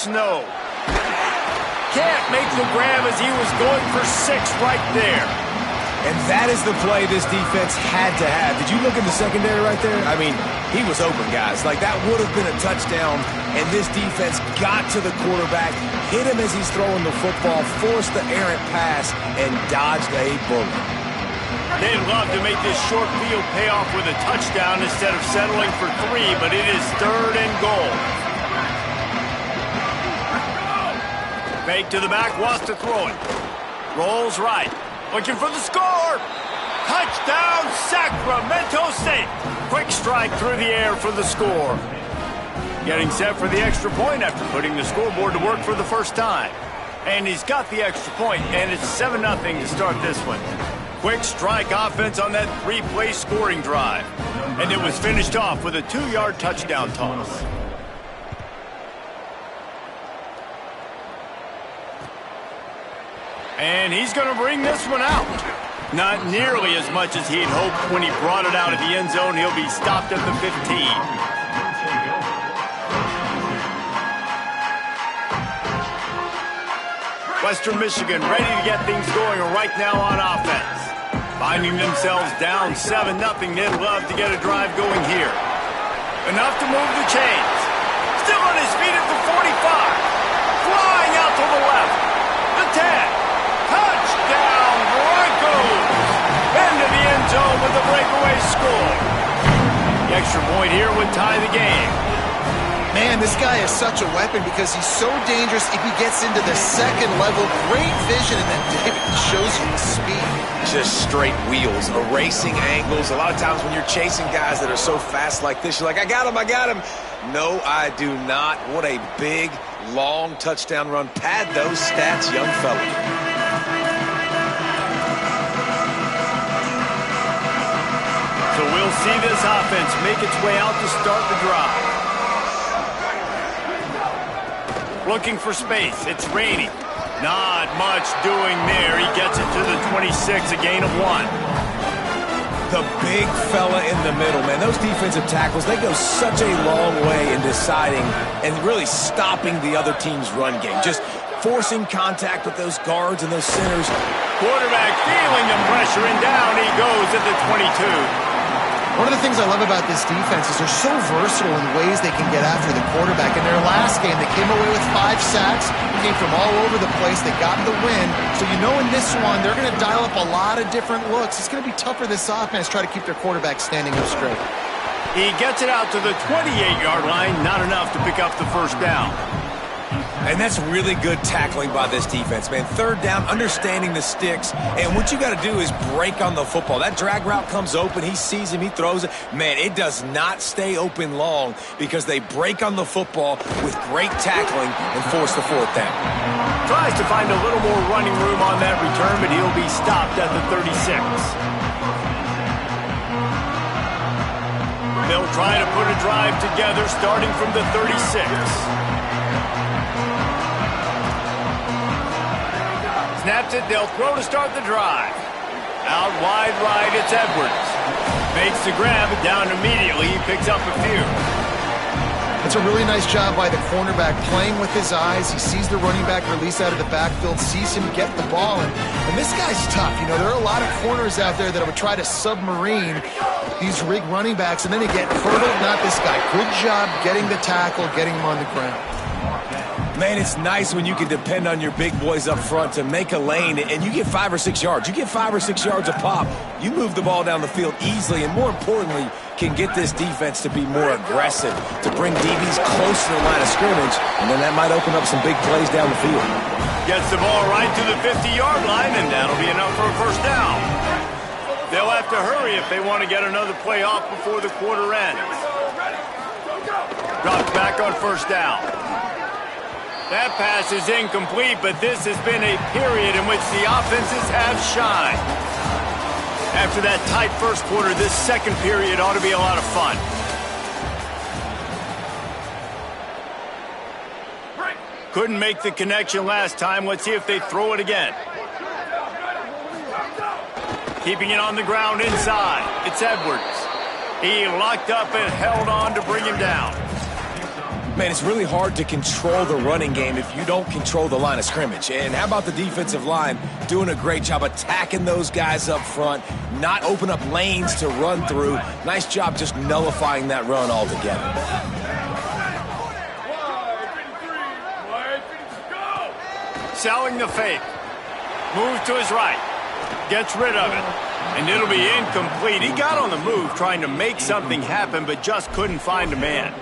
snow. Can't make the grab as he was going for 6 right there. And that is the play this defense had to have. Did you look at the secondary right there? I mean, he was open, guys. Like, that would have been a touchdown, and this defense got to the quarterback, hit him as he's throwing the football, forced the errant pass, and dodged a bullet. They'd love to make this short field pay off with a touchdown instead of settling for 3, but it is 3rd and goal. Fake to the back, wants to throw it. Rolls right. Looking for the score. Touchdown, Sacramento State. Quick strike through the air for the score. Getting set for the extra point after putting the scoreboard to work for the first time. And he's got the extra point, and it's 7-0 to start this one. Quick strike offense on that 3-play scoring drive. And it was finished off with a 2-yard touchdown toss. And he's going to bring this one out. Not nearly as much as he'd hoped when he brought it out of the end zone. He'll be stopped at the 15. Western Michigan ready to get things going right now on offense. Finding themselves down 7-0, they'd love to get a drive going here. Enough to move the chains. Still on his feet at the 45. Flying out to the left. The 10. Touchdown, Broncos! Into the end zone with a breakaway score. The extra point here would tie the game. Man, this guy is such a weapon because he's so dangerous if he gets into the second level. Great vision, and then David shows you the speed. Just straight wheels, erasing angles. A lot of times when you're chasing guys that are so fast like this, you're like, I got him, I got him. No, I do not. What a big, long touchdown run. Pad those stats, young fella. So we'll see this offense make its way out to start the drive. Looking for space. It's raining. Not much doing there. He gets it to the 26, a gain of 1. The big fella in the middle, man. Those defensive tackles, they go such a long way in deciding and really stopping the other team's run game. Just forcing contact with those guards and those centers. Quarterback feeling the pressure, and down he goes at the 22. One of the things I love about this defense is they're so versatile in ways they can get after the quarterback. In their last game, they came away with 5 sacks, came from all over the place. They got the win. So you know in this one, they're going to dial up a lot of different looks. It's going to be tough for this offense to try to keep their quarterback standing up straight. He gets it out to the 28-yard line, not enough to pick up the first down. And that's really good tackling by this defense, man. 3rd down, understanding the sticks. And what you got to do is break on the football. That drag route comes open. He sees him. He throws it. Man, it does not stay open long because they break on the football with great tackling and force the 4th down. Tries to find a little more running room on that return, but he'll be stopped at the 36. They'll try to put a drive together starting from the 36. Snaps it, they'll throw to start the drive. Out wide right, it's Edwards. Makes the grab, down immediately, he picks up a few. It's a really nice job by the cornerback playing with his eyes. He sees the running back release out of the backfield, sees him get the ball, and this guy's tough. You know, there are a lot of corners out there that would try to submarine these rig running backs, and then they get hurdled. Not this guy. Good job getting the tackle, getting him on the ground. Man, it's nice when you can depend on your big boys up front to make a lane, and you get 5 or 6 yards. You get 5 or 6 yards a pop. You move the ball down the field easily, and more importantly, can get this defense to be more aggressive, to bring DBs close to the line of scrimmage, and then that might open up some big plays down the field. Gets the ball right to the 50-yard line, and that'll be enough for a first down. They'll have to hurry if they want to get another play off before the quarter ends. Drops back on first down. That pass is incomplete, but this has been a period in which the offenses have shined. After that tight first quarter, this second period ought to be a lot of fun. Couldn't make the connection last time. Let's see if they throw it again. Keeping it on the ground inside. It's Edwards. He locked up and held on to bring him down. Man, it's really hard to control the running game if you don't control the line of scrimmage. And how about the defensive line doing a great job attacking those guys up front, not open up lanes to run through. Nice job just nullifying that run altogether. Selling the fake. Moves to his right. Gets rid of it. And it'll be incomplete. He got on the move trying to make something happen, but just couldn't find a man.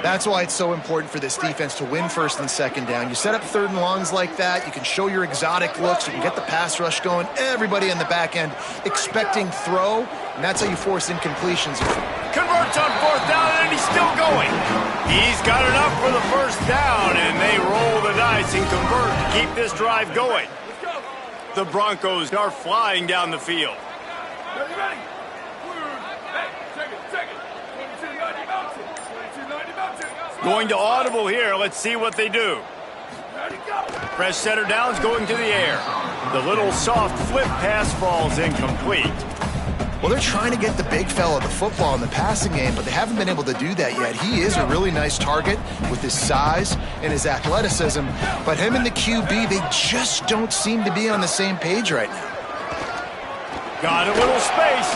That's why it's so important for this defense to win first and second down. You set up third and longs like that, you can show your exotic looks, you can get the pass rush going, everybody in the back end expecting throw, and that's how you force incompletions. Converts on fourth down, and he's still going. He's got enough for the first down, and they roll the dice and convert to keep this drive going. The Broncos are flying down the field. Ready? Going to audible here. Let's see what they do. Fresh setter downs going to the air. The little soft flip pass falls incomplete. Well, they're trying to get the big fella the football in the passing game, but they haven't been able to do that yet. He is a really nice target with his size and his athleticism, but him and the QB, they just don't seem to be on the same page right now. Got a little space.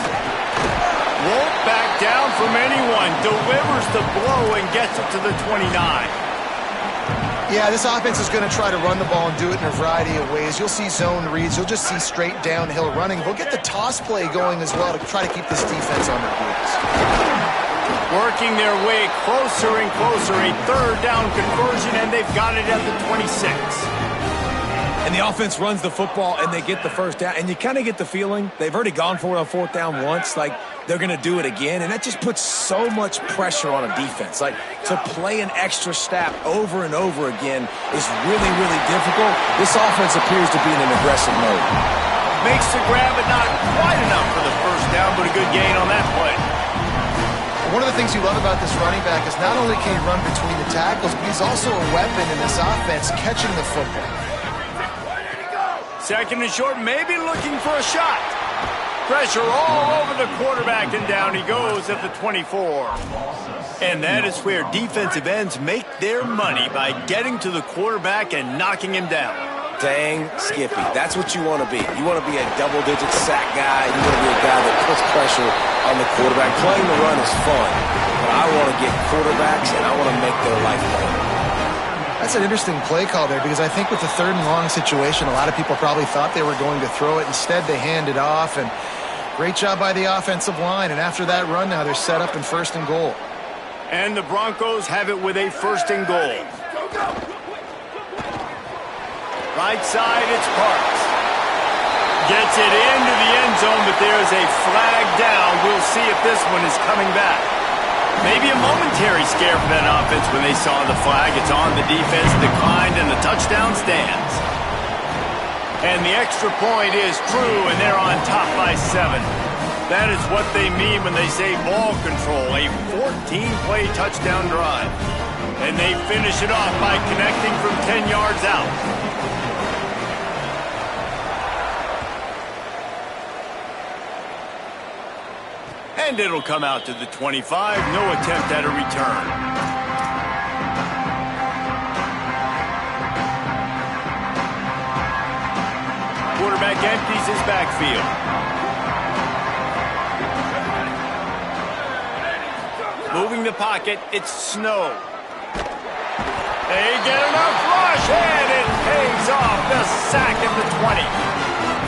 Won't back down from anyone. Delivers the blow and gets it to the 29. Yeah, this offense is going to try to run the ball and do it in a variety of ways. You'll see zone reads. You'll just see straight downhill running. They'll get the toss play going as well to try to keep this defense on their heels. Working their way closer and closer. A third down conversion, and they've got it at the 26. And the offense runs the football, and they get the first down. And you kind of get the feeling they've already gone for it on fourth down once. Like, they're going to do it again. And that just puts so much pressure on a defense. Like, to play an extra snap over and over again is really, really difficult. This offense appears to be in an aggressive mode. Makes the grab, but not quite enough for the first down, but a good gain on that play. One of the things you love about this running back is not only can he run between the tackles, but he's also a weapon in this offense catching the football. Second and short, maybe looking for a shot. Pressure all over the quarterback, and down he goes at the 24. And that is where defensive ends make their money, by getting to the quarterback and knocking him down. Dang, Skippy, that's what you want to be. You want to be a double-digit sack guy. You want to be a guy that puts pressure on the quarterback. Playing the run is fun, but I want to get quarterbacks, and I want to make their life fun. That's an interesting play call there, because I think with the third and long situation, a lot of people probably thought they were going to throw it. Instead, they hand it off, and great job by the offensive line. And after that run now, they're set up in first and goal. And the Broncos have it with a first and goal. Right side, it's Parks. Gets it into the end zone, but there's a flag down. We'll see if this one is coming back. Maybe a momentary scare for that offense when they saw the flag. It's on, the defense declined, and the touchdown stands. And the extra point is true, and they're on top by 7. That is what they mean when they say ball control, a 14-play touchdown drive. And they finish it off by connecting from 10 yards out. And it'll come out to the 25. No attempt at a return. Quarterback empties his backfield. Moving the pocket, it's Snow. They get enough rush, and it pays off. The sack at the 20.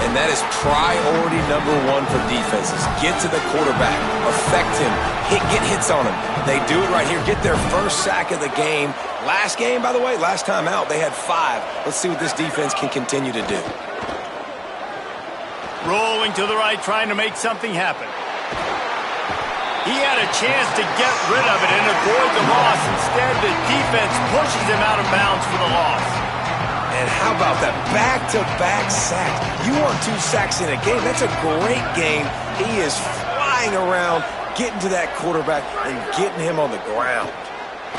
And that is priority number 1 for defenses. Get to the quarterback, affect him, get hits on him. They do it right here. Get their first sack of the game. Last game, by the way, last time out, they had 5. Let's see what this defense can continue to do. Rolling to the right, trying to make something happen. He had a chance to get rid of it and avoid the loss. Instead, the defense pushes him out of bounds for the loss. And how about that back-to-back sack? You want 2 sacks in a game. That's a great game. He is flying around, getting to that quarterback and getting him on the ground.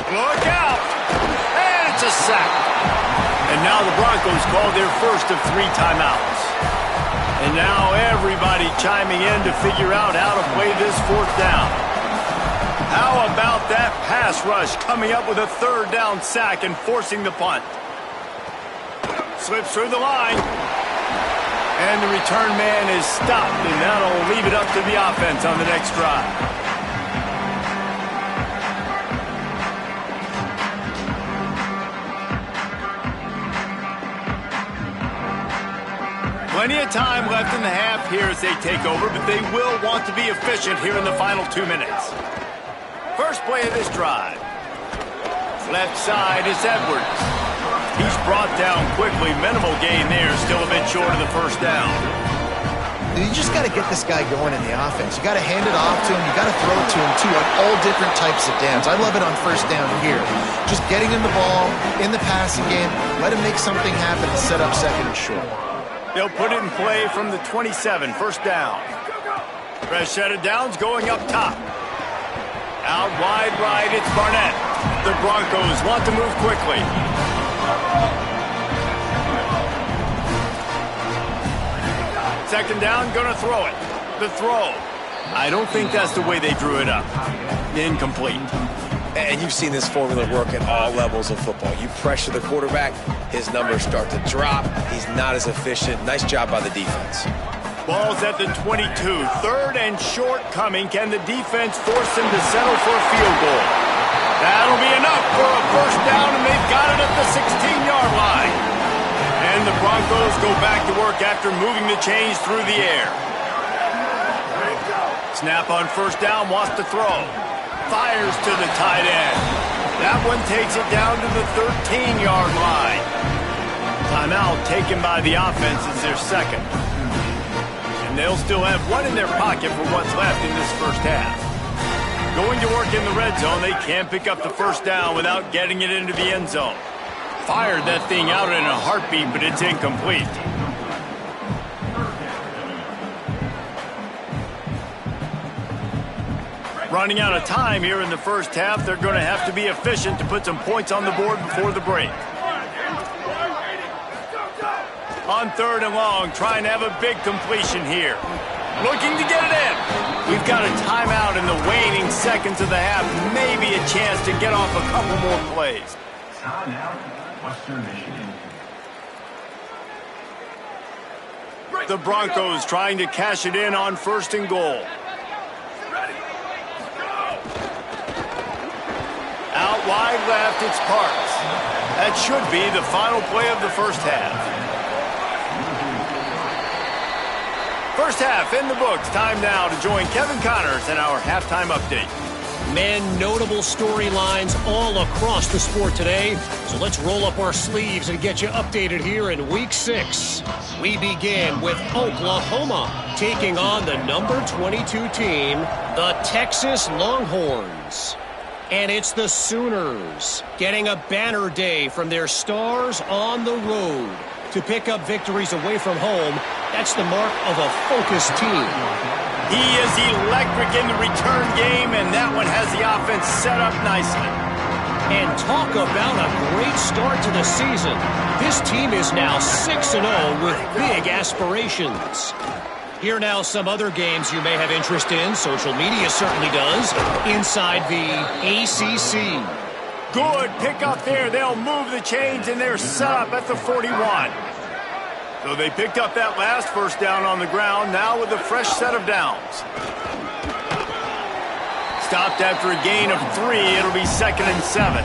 Look out! And it's a sack. And now the Broncos call their first of 3 timeouts. And now everybody chiming in to figure out how to play this fourth down. How about that pass rush coming up with a third down sack and forcing the punt? Slips through the line. And the return man is stopped, and that'll leave it up to the offense on the next drive. Plenty of time left in the half here as they take over, but they will want to be efficient here in the final 2 minutes. First play of this drive. Left side is Edwards. He's brought down quickly. Minimal gain there, still a bit short of the first down. You just got to get this guy going in the offense. You got to hand it off to him. You got to throw it to him, too, on all different types of downs. I love it on first down here. Just getting him the ball in the passing game, let him make something happen and set up second and short. They'll put it in play from the 27, first down. Fresh set of downs going up top. Out wide right, it's Barnett. The Broncos want to move quickly. Second down, gonna throw it. The throw. I don't think that's the way they drew it up. Incomplete. And you've seen this formula work at all levels of football. You pressure the quarterback, his numbers start to drop. He's not as efficient. Nice job by the defense. Ball's at the 22. Third and short coming. Can the defense force him to settle for a field goal? That'll be enough for a first down, and they've got it at the 16-yard line. And the Broncos go back to work after moving the chains through the air. Snap on first down, wants to throw. Fires to the tight end. That one takes it down to the 13-yard line. Timeout taken by the offense is their second. And they'll still have one in their pocket for what's left in this first half. Going to work in the red zone, they can't pick up the first down without getting it into the end zone. Fired that thing out in a heartbeat, but it's incomplete. Running out of time here in the first half, they're going to have to be efficient to put some points on the board before the break. On third and long, trying to have a big completion here. Looking to get it in. We've got a timeout in the waning seconds of the half. Maybe a chance to get off a couple more plays. Timeout, Western Michigan. The Broncos trying to cash it in on first and goal. Out wide left, it's Parks. That should be the final play of the first half. First half in the books. Time now to join Kevin Connors in our halftime update. Man, notable storylines all across the sport today. So let's roll up our sleeves and get you updated here in Week 6. We begin with Oklahoma taking on the number 22 team, the Texas Longhorns. And it's the Sooners getting a banner day from their stars on the road. To pick up victories away from home, that's the mark of a focused team. He is electric in the return game, and that one has the offense set up nicely. And talk about a great start to the season. This team is now 6-0 with big aspirations. Here now some other games you may have interest in. Social media certainly does. Inside the ACC. Good pick up there. They'll move the chains, and they're set up at the 41. So they picked up that last first down on the ground, now with a fresh set of downs. Stopped after a gain of 3. It'll be 2nd and 7.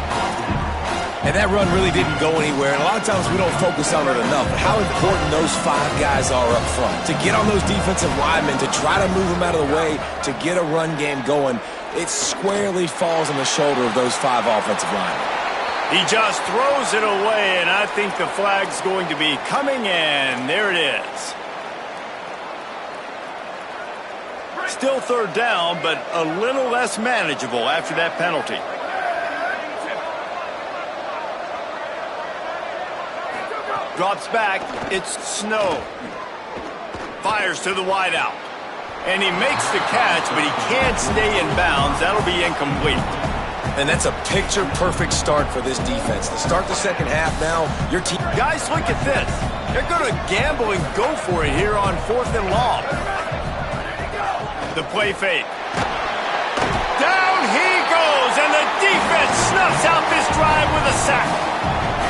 And that run really didn't go anywhere. And a lot of times we don't focus on it enough. But how important those 5 guys are up front. To get on those defensive linemen, to try to move them out of the way, to get a run game going, it squarely falls on the shoulder of those 5 offensive linemen. He just throws it away, and I think the flag's going to be coming in. There it is. Still third down, but a little less manageable after that penalty. Drops back. It's Snow. Fires to the wideout. And he makes the catch, but he can't stay in bounds. That'll be incomplete. And that's a picture-perfect start for this defense. To start the second half now, your team... Guys, look at this. They're going to gamble and go for it here on 4th and long. The play fake. Down he defense snuffs out this drive with a sack.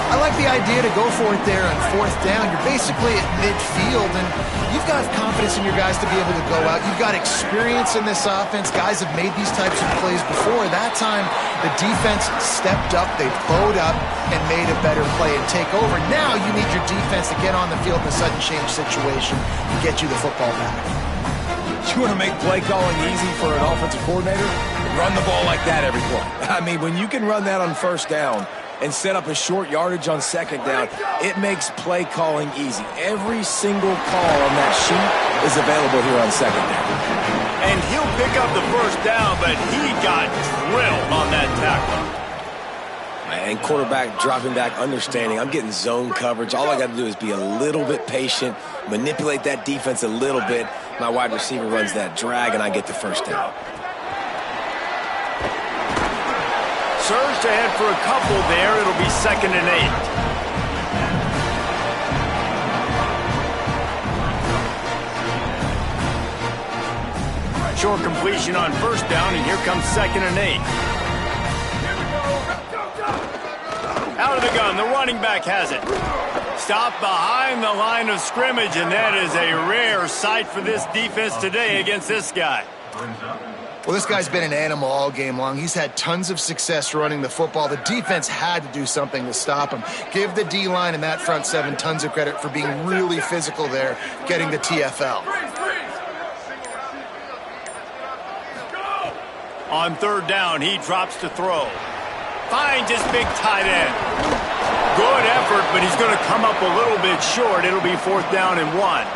I like the idea to go for it there on 4th down. You're basically at midfield, and you've got confidence in your guys to be able to go out. You've got experience in this offense. Guys have made these types of plays before. That time, the defense stepped up. They bowed up and made a better play and take over. Now you need your defense to get on the field in a sudden change situation and get you the football back. You want to make play calling easy for an offensive coordinator? Run the ball like that every play. I mean, when you can run that on 1st down and set up a short yardage on 2nd down, it makes play calling easy. Every single call on that sheet is available here on 2nd down. And he'll pick up the 1st down, but he got drilled on that tackle. And quarterback dropping back, understanding I'm getting zone coverage. All I got to do is be a little bit patient, manipulate that defense a little bit. My wide receiver runs that drag, and I get the 1st down. Surged ahead for a couple there. It'll be 2nd and 8. Short completion on 1st down, and here comes 2nd and 8. Out of the gun, the running back has it. Stopped behind the line of scrimmage, and that is a rare sight for this defense today against this guy. Well, this guy's been an animal all game long. He's had tons of success running the football. The defense had to do something to stop him. Give the D-line and that front 7 tons of credit for being really physical there, getting the TFL. On 3rd down, he drops to throw. Finds his big tight end. Good effort, but he's going to come up a little bit short. It'll be 4th down and 1.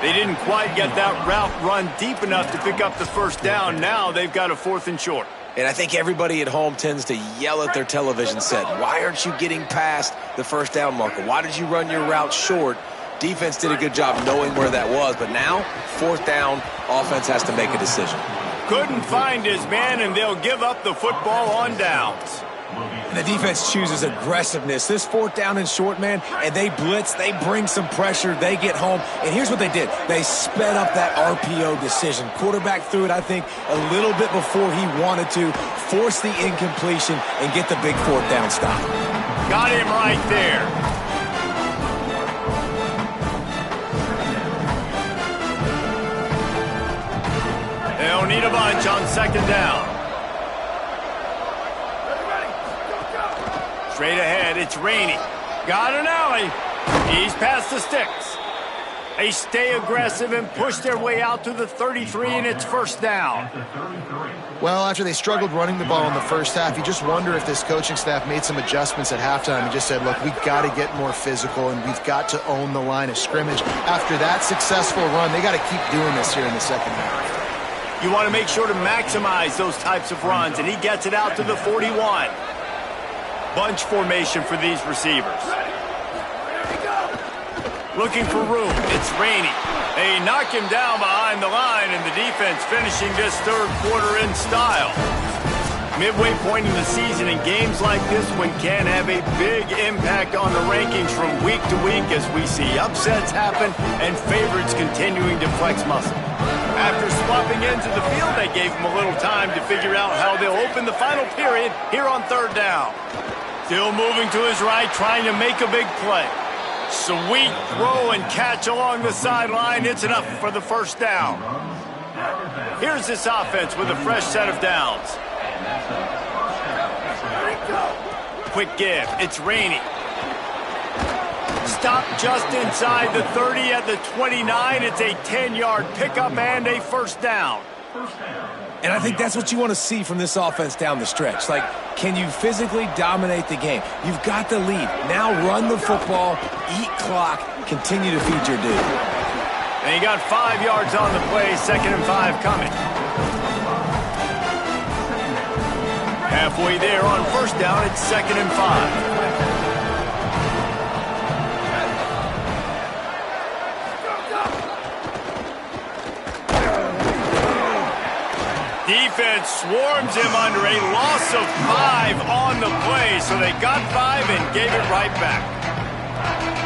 They didn't quite get that route run deep enough to pick up the 1st down. Now they've got a 4th and short. And I think everybody at home tends to yell at their television set. Why aren't you getting past the 1st down marker? Why did you run your route short? Defense did a good job knowing where that was. But now, 4th down, offense has to make a decision. Couldn't find his man, and they'll give up the football on downs. And the defense chooses aggressiveness. This 4th down and short, man, and they blitz, they bring some pressure, they get home. And here's what they did. They sped up that RPO decision. Quarterback threw it, I think, a little bit before he wanted to, force the incompletion, and get the big 4th down stop. Got him right there. They'll need a bunch on 2nd down. Straight ahead, it's Rainey. Got an alley. He's past the sticks. They stay aggressive and push their way out to the 33, and it's 1st down. Well, after they struggled running the ball in the 1st half, you just wonder if this coaching staff made some adjustments at halftime and just said, look, we've got to get more physical, and we've got to own the line of scrimmage. After that successful run, they got to keep doing this here in the 2nd half. You want to make sure to maximize those types of runs, and he gets it out to the 41. Bunch formation for these receivers. Looking for room. It's Rainey. They knock him down behind the line, and the defense finishing this 3rd quarter in style. Midway point in the season, and games like this one can have a big impact on the rankings from week to week as we see upsets happen and favorites continuing to flex muscle. After swapping ends of the field, they gave him a little time to figure out how they'll open the final period here on 3rd down. Still moving to his right, trying to make a big play. Sweet throw and catch along the sideline. It's enough for the 1st down. Here's this offense with a fresh set of downs. Quick give. It's Rainey. Stop just inside the 30 at the 29. It's a 10-yard pickup and a 1st down. And I think that's what you want to see from this offense down the stretch. Like, can you physically dominate the game? You've got the lead. Now run the football, eat clock, continue to feed your dude. And he got 5 yards on the play, 2nd and 5 coming. Halfway there on 1st down, it's 2nd and 5. Defense swarms him under a loss of 5 on the play, so they got 5 and gave it right back.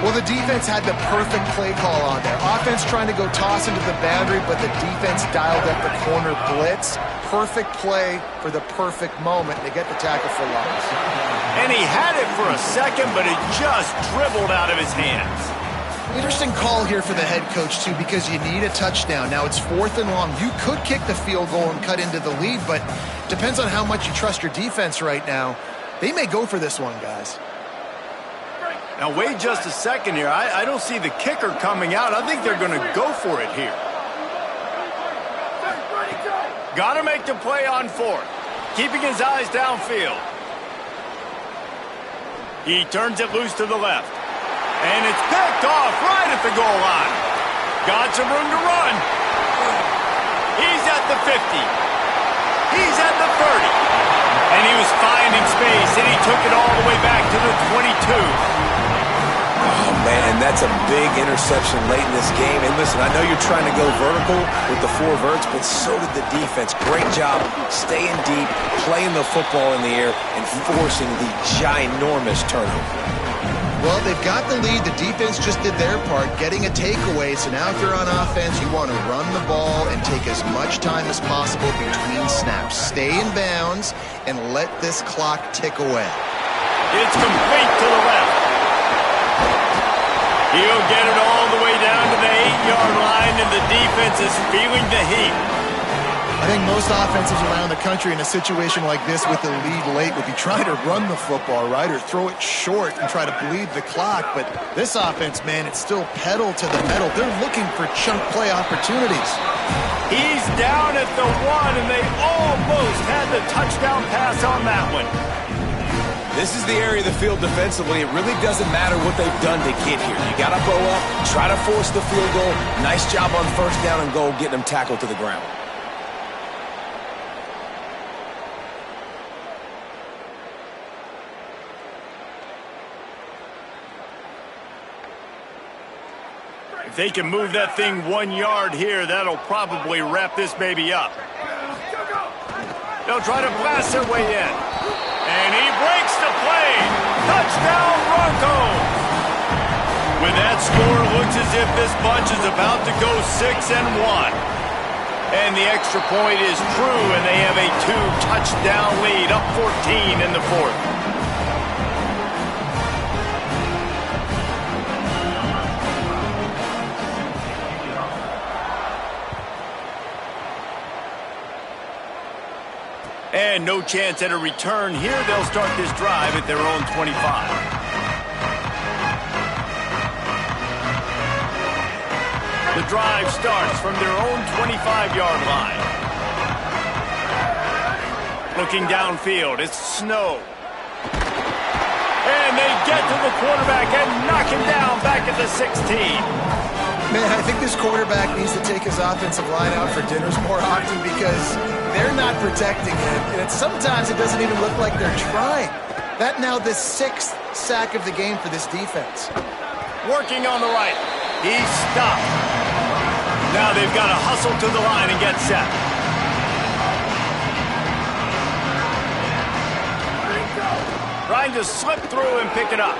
Well, the defense had the perfect play call on there. Offense trying to go toss into the boundary, but the defense dialed up the corner blitz. Perfect play for the perfect moment. They get the tackle for loss. And he had it for a second, but it just dribbled out of his hands. Interesting call here for the head coach, too, because you need a touchdown. Now, it's 4th and long. You could kick the field goal and cut into the lead, but depends on how much you trust your defense right now. They may go for this one, guys. Now, wait just a second here. I don't see the kicker coming out. I think they're going to go for it here. Got to make the play on 4th. Keeping his eyes downfield. He turns it loose to the left. And it's picked off right at the goal line. Got some room to run. He's at the 50. He's at the 30. And he was finding space, and he took it all the way back to the 22. Oh, man, that's a big interception late in this game. And listen, I know you're trying to go vertical with the 4 verts, but so did the defense. Great job staying deep, playing the football in the air, and forcing the ginormous turnover. Well, they've got the lead. The defense just did their part, getting a takeaway. So now if you're on offense, you want to run the ball and take as much time as possible between snaps. Stay in bounds and let this clock tick away. It's complete to the left. He'll get it all the way down to the 8-yard line, and the defense is feeling the heat. I think most offenses around the country in a situation like this with the lead late would be trying to run the football, right, or throw it short and try to bleed the clock. But this offense, man, it's still pedal to the metal. They're looking for chunk play opportunities. He's down at the 1, and they almost had the touchdown pass on that one. This is the area of the field defensively. It really doesn't matter what they've done to get here. You got to bow up, try to force the field goal. Nice job on 1st down and goal, getting them tackled to the ground. If they can move that thing 1 yard here, that'll probably wrap this baby up. They'll try to blast their way in. And he breaks the play. Touchdown, Broncos. With that score, it looks as if this bunch is about to go 6-1. And the extra point is true, and they have a 2-touchdown lead, up 14 in the 4th. And no chance at a return here. They'll start this drive at their own 25. The drive starts from their own 25-yard line. Looking downfield, it's Snow. And they get to the quarterback and knock him down back at the 16. Man, I think this quarterback needs to take his offensive line out for dinners more often because they're not protecting him. And sometimes it doesn't even look like they're trying. That now the 6th sack of the game for this defense. Working on the right. He's stopped. Now they've got to hustle to the line and get set. Trying to slip through and pick it up.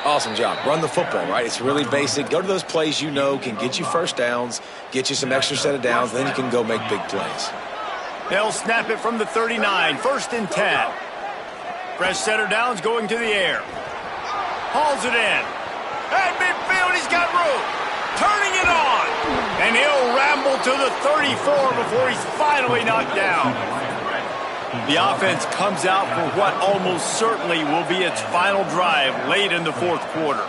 Awesome job. Run the football, right? It's really basic. Go to those plays you know can get you 1st downs, get you some extra set of downs, then you can go make big plays. They'll snap it from the 39, 1st and 10. Fresh set of downs going to the air. Hauls it in. At midfield, he's got room. Turning it on. And he'll ramble to the 34 before he's finally knocked down. The offense comes out for what almost certainly will be its final drive late in the 4th quarter.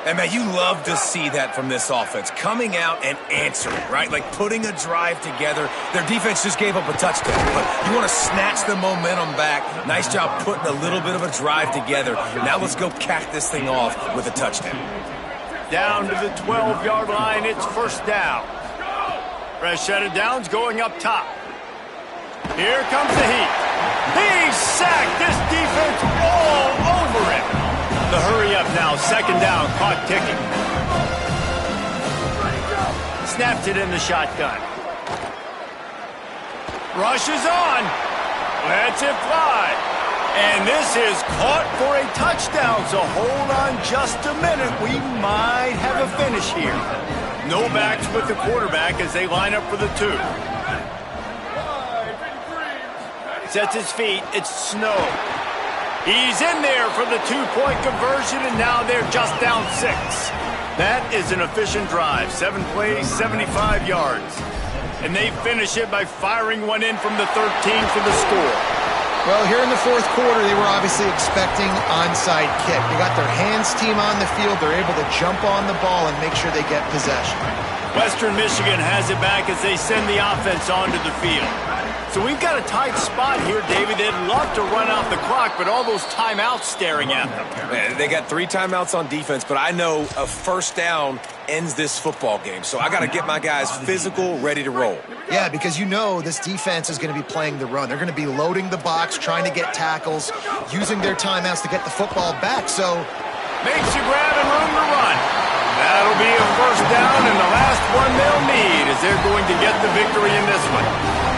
And, man, you love to see that from this offense. Coming out and answering, right? Like putting a drive together. Their defense just gave up a touchdown, but you want to snatch the momentum back. Nice job putting a little bit of a drive together. Now let's go cap this thing off with a touchdown. Down to the 12-yard line, it's 1st down. Fresh set of downs going up top. Here comes the heat. He's sacked. This defense all over him. The hurry up now. 2nd down. Clock ticking. Snaps it in the shotgun. Rushes on. Lets it fly. And this is caught for a touchdown, so hold on just a minute. We might have a finish here. No backs with the quarterback as they line up for the 2. Sets his feet. It's Snow. He's in there for the 2-point conversion, and now they're just down 6. That is an efficient drive. 7 plays, 75 yards. And they finish it by firing one in from the 13 for the score. Well, here in the fourth quarter, they were obviously expecting onside kick. They got their hands team on the field. They're able to jump on the ball and make sure they get possession. Western Michigan has it back as they send the offense onto the field. So we've got a tight spot here, David. They'd love to run out the clock, but all those timeouts staring at them. Man, they got 3 timeouts on defense, but I know a first down ends this football game. So I got to get my guys physical, ready to roll. Yeah, because you know this defense is going to be playing the run. They're going to be loading the box, trying to get tackles, using their timeouts to get the football back. So makes you grab and room to run. That'll be a first down and the last one they'll need as they're going to get the victory in this one.